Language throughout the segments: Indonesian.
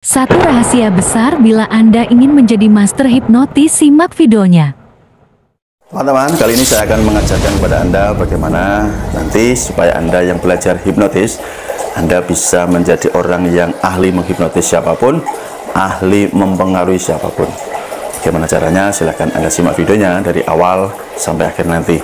Satu rahasia besar bila Anda ingin menjadi master hipnotis, simak videonya. Teman-teman, kali ini saya akan mengajarkan kepada Anda bagaimana nanti supaya Anda yang belajar hipnotis, Anda bisa menjadi orang yang ahli menghipnotis siapapun, ahli mempengaruhi siapapun. Bagaimana caranya? Silahkan Anda simak videonya dari awal sampai akhir nanti.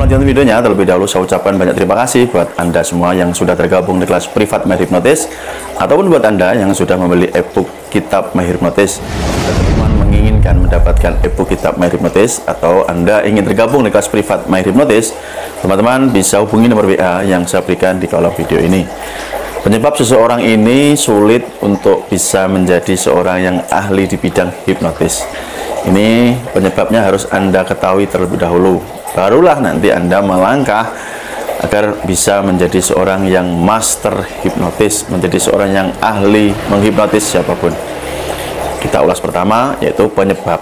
Melanjutkan videonya, terlebih dahulu saya ucapkan banyak terima kasih buat Anda semua yang sudah tergabung di kelas privat My Hypnotis, ataupun buat Anda yang sudah membeli ebook kitab My Hypnotis. Teman-teman menginginkan mendapatkan ebook kitab My Hypnotis atau Anda ingin tergabung di kelas privat My Hypnotis, teman-teman bisa hubungi nomor WA yang saya berikan di kolom video ini. Penyebab seseorang ini sulit untuk bisa menjadi seorang yang ahli di bidang hipnotis. Ini penyebabnya harus Anda ketahui terlebih dahulu. Barulah nanti Anda melangkah agar bisa menjadi seorang yang master hipnotis, menjadi seorang yang ahli menghipnotis siapapun. Kita ulas pertama, yaitu penyebab.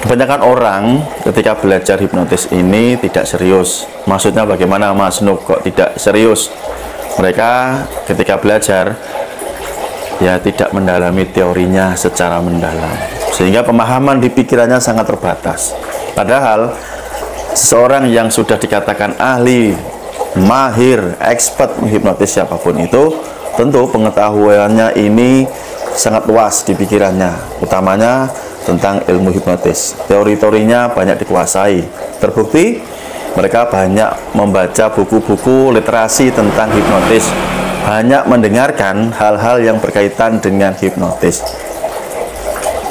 Kebanyakan orang ketika belajar hipnotis ini tidak serius. Maksudnya bagaimana, Mas Nuk, kok tidak serius? Mereka ketika belajar ya tidak mendalami teorinya secara mendalam, sehingga pemahaman di pikirannya sangat terbatas. Padahal seseorang yang sudah dikatakan ahli, mahir, expert menghipnotis siapapun itu, tentu pengetahuannya ini sangat luas di pikirannya, utamanya tentang ilmu hipnotis. Teori-teorinya banyak dikuasai. Terbukti mereka banyak membaca buku-buku literasi tentang hipnotis, banyak mendengarkan hal-hal yang berkaitan dengan hipnotis.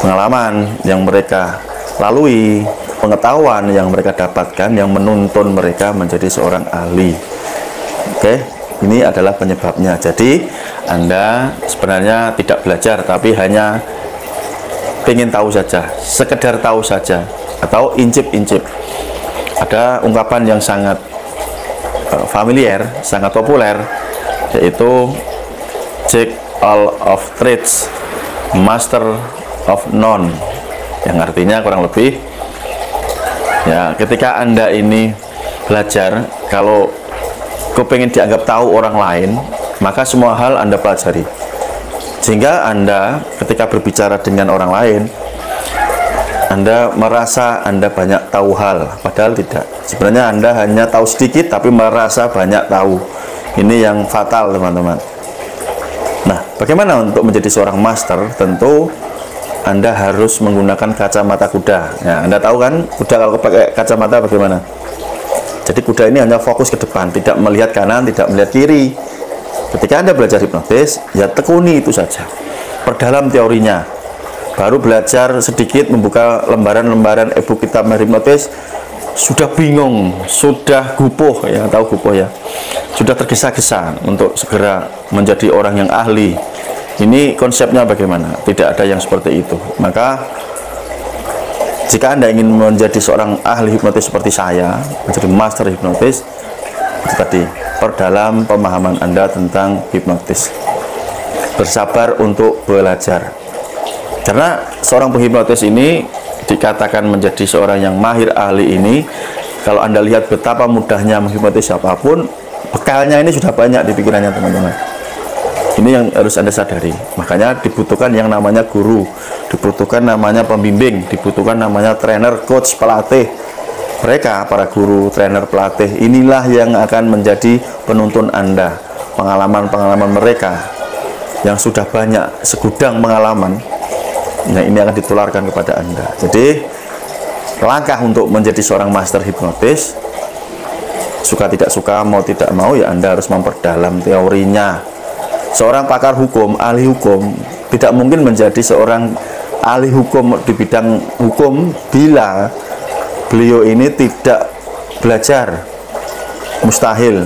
Pengalaman yang mereka lalui, pengetahuan yang mereka dapatkan yang menuntun mereka menjadi seorang ahli. Oke, ini adalah penyebabnya. Jadi Anda sebenarnya tidak belajar, tapi hanya ingin tahu saja, sekedar tahu saja, atau incip-incip. Ada ungkapan yang sangat familiar, sangat populer, yaitu Jack all of trades, master of none, yang artinya kurang lebih ya, ketika Anda ini belajar, kalau kepengen dianggap tahu orang lain, maka semua hal Anda pelajari. Sehingga Anda ketika berbicara dengan orang lain, Anda merasa Anda banyak tahu hal, padahal tidak. Sebenarnya Anda hanya tahu sedikit, tapi merasa banyak tahu. Ini yang fatal, teman-teman. Nah, bagaimana untuk menjadi seorang master? Tentu Anda harus menggunakan kacamata kuda. Nah, Anda tahu kan, kuda kalau pakai kacamata bagaimana? Jadi kuda ini hanya fokus ke depan, tidak melihat kanan, tidak melihat kiri. Ketika Anda belajar hipnotis, ya tekuni itu saja. Perdalam teorinya. Baru belajar sedikit, membuka lembaran-lembaran ebook kitab My Hypnotis, sudah bingung, sudah gupuh, ya tahu gupuh ya. Sudah tergesa-gesa untuk segera menjadi orang yang ahli. Ini konsepnya bagaimana? Tidak ada yang seperti itu. Maka jika Anda ingin menjadi seorang ahli hipnotis seperti saya, menjadi master hipnotis, itu tadi, perdalam pemahaman Anda tentang hipnotis. Bersabar untuk belajar. Karena seorang penghipnotis ini dikatakan menjadi seorang yang mahir ahli ini, kalau Anda lihat betapa mudahnya menghipnotis siapapun, bekalnya ini sudah banyak di pikirannya, teman-teman. Ini yang harus Anda sadari. Makanya dibutuhkan yang namanya guru, dibutuhkan namanya pembimbing, dibutuhkan namanya trainer, coach, pelatih. Mereka, para guru, trainer, pelatih, inilah yang akan menjadi penuntun Anda. Pengalaman-pengalaman mereka yang sudah banyak, segudang pengalaman, nah ini akan ditularkan kepada Anda. Jadi langkah untuk menjadi seorang master hipnotis, suka tidak suka, mau tidak mau, ya Anda harus memperdalam teorinya. Seorang pakar hukum, ahli hukum, tidak mungkin menjadi seorang ahli hukum di bidang hukum bila beliau ini tidak belajar. Mustahil.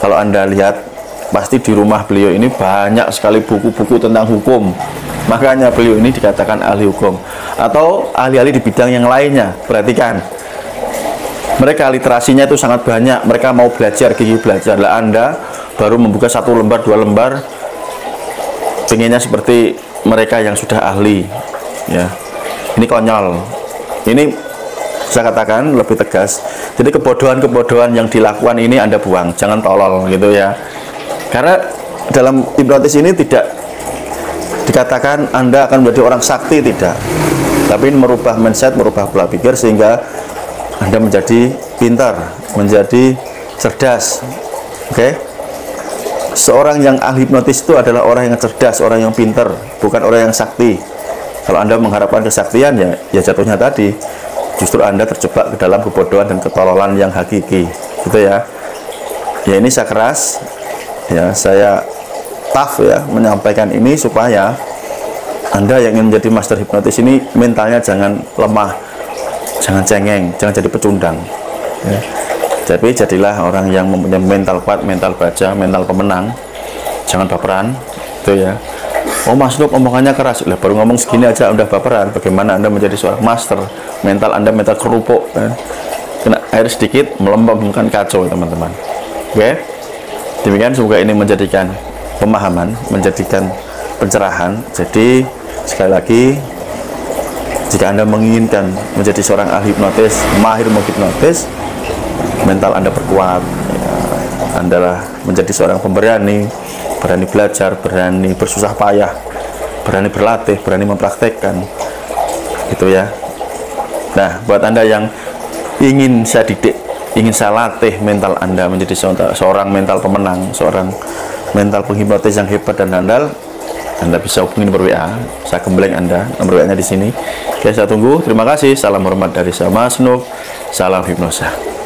Kalau Anda lihat, pasti di rumah beliau ini banyak sekali buku-buku tentang hukum. Makanya beliau ini dikatakan ahli hukum. Atau ahli-ahli di bidang yang lainnya. Perhatikan, mereka literasinya itu sangat banyak. Mereka mau belajar, gigih belajar. Lah Anda baru membuka 1 lembar, 2 lembar, pengennya seperti mereka yang sudah ahli, ya. Ini konyol. Ini saya katakan lebih tegas. Jadi kebodohan-kebodohan yang dilakukan ini Anda buang, jangan tolol gitu ya. Karena dalam hipnotis ini tidak dikatakan Anda akan menjadi orang sakti, tidak. Tapi ini merubah mindset, merubah pola pikir sehingga Anda menjadi pintar, menjadi cerdas. Oke? Seorang yang ahli hipnotis itu adalah orang yang cerdas, orang yang pintar, bukan orang yang sakti. Kalau Anda mengharapkan kesaktian, ya jatuhnya tadi justru Anda terjebak ke dalam kebodohan dan ketololan yang hakiki, gitu ya. Ya ini saya keras, ya saya tough ya menyampaikan ini supaya Anda yang ingin menjadi master hipnotis ini mentalnya jangan lemah, jangan cengeng, jangan jadi pecundang. Ya. Tapi jadilah orang yang mempunyai mental kuat, mental baja, mental pemenang. Jangan baperan, itu ya. Oh Mas Nuk omongannya keras, lah baru ngomong segini aja udah baperan. Bagaimana Anda menjadi seorang master? Mental Anda mental kerupuk, kan? Kena air sedikit melembab, bukan kacau teman-teman. Oke? Demikian semoga ini menjadikan pemahaman, menjadikan pencerahan. Jadi sekali lagi, jika Anda menginginkan menjadi seorang ahli hipnotis, mahir menghipnotis, mental Anda perkuat, ya, Anda menjadi seorang pemberani, berani belajar, berani bersusah payah, berani berlatih, berani mempraktekkan, gitu ya. Nah, buat Anda yang ingin saya didik, ingin saya latih mental Anda menjadi seorang mental pemenang, seorang mental penghipnotis yang hebat dan handal, Anda bisa hubungi nomor WA, saya gembleng Anda, nomor WA-nya di sini. Oke, saya tunggu. Terima kasih. Salam hormat dari saya Mas Nuk. Salam hipnosa.